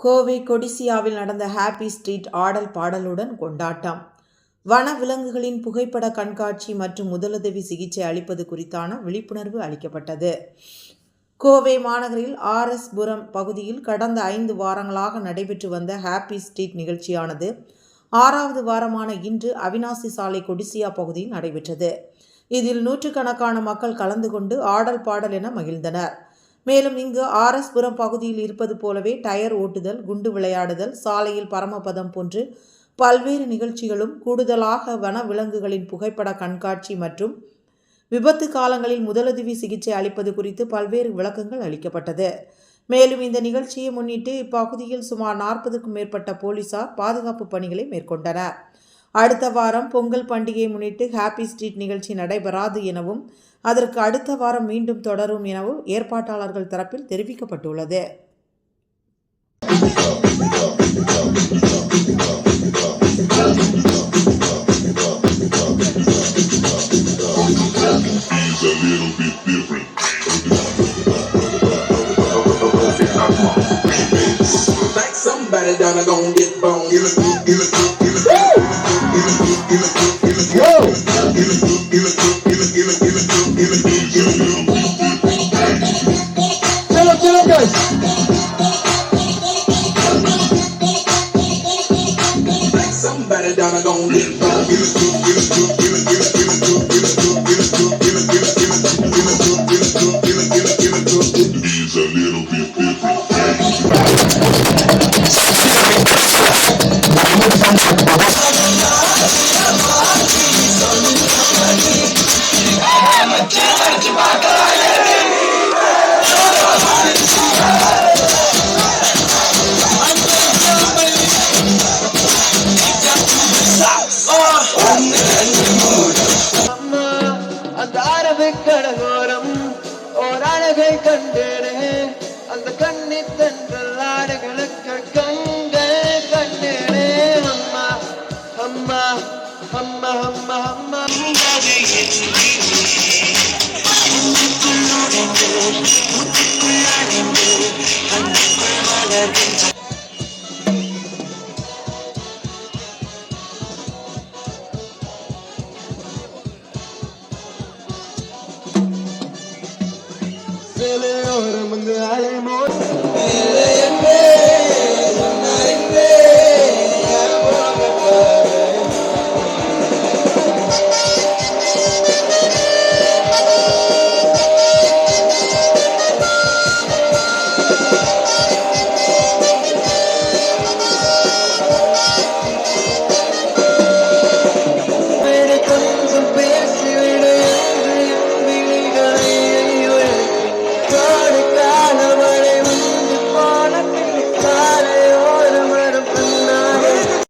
கோவை கொடிசியாவில் நடந்த happy street ஆடல் பாடலுடன் கொண்டாட்டம். வன விலங்குகளின் புகைப்பட கண்காட்சி மற்றும் முதலுதவி சிகிச்சை அளிப்பது குறித்தான விழிப்புணர்வு அளிக்கப்பட்டது. கோவை மாநகரில் RS புரம் பகுதியில் கடந்த 5 வாரங்களாக நடைபெற்று வந்த ஹாப்பி ஸ்ட்ரீட் நிகழ்ச்சியானது 6வது வாரமான இன்று அவினாசி சாலை கொடிசியா பகுதியில் நடைபெற்றது. இதில் நூற்றுக்கணக்கான மக்கள் கலந்து கொண்டு ஆடல் பாடல் என மகிழ்ந்தனர். மேலும் இங்கு RS புரம் பகுதியில் இருப்பது போலவே டயர் ஓட்டுதல், குண்டு விளையாடுதல், சாலையில் பரமபதம் போன்று பல்வேறு நிகழ்ச்சிகளும், கூடுதலாக வன விலங்குகளின் புகைப்பட கண்காட்சி மற்றும் விபத்து காலங்களில் முதலுதவி சிகிச்சை அளிப்பது குறித்து பல்வேறு விளக்கங்கள் அளிக்கப்பட்டது. மேலும் இந்த நிகழ்ச்சியை முன்னிட்டு இப்பகுதியில் சுமார் 40க்கும் மேற்பட்ட போலீசார் பாதுகாப்பு பணிகளை மேற்கொண்டனர். அடுத்த வாரம் பொங்கல் பண்டிகையை முன்னிட்டு ஹாப்பி ஸ்ட்ரீட் நிகழ்ச்சி நடைபெறாது எனவும் அதற்கு அடுத்த வாரம் மீண்டும் தொடரும் எனவும் ஏற்பாட்டாளர்கள் தரப்பில் தெரிவிக்கப்பட்டுள்ளது. Somebody down, gonna get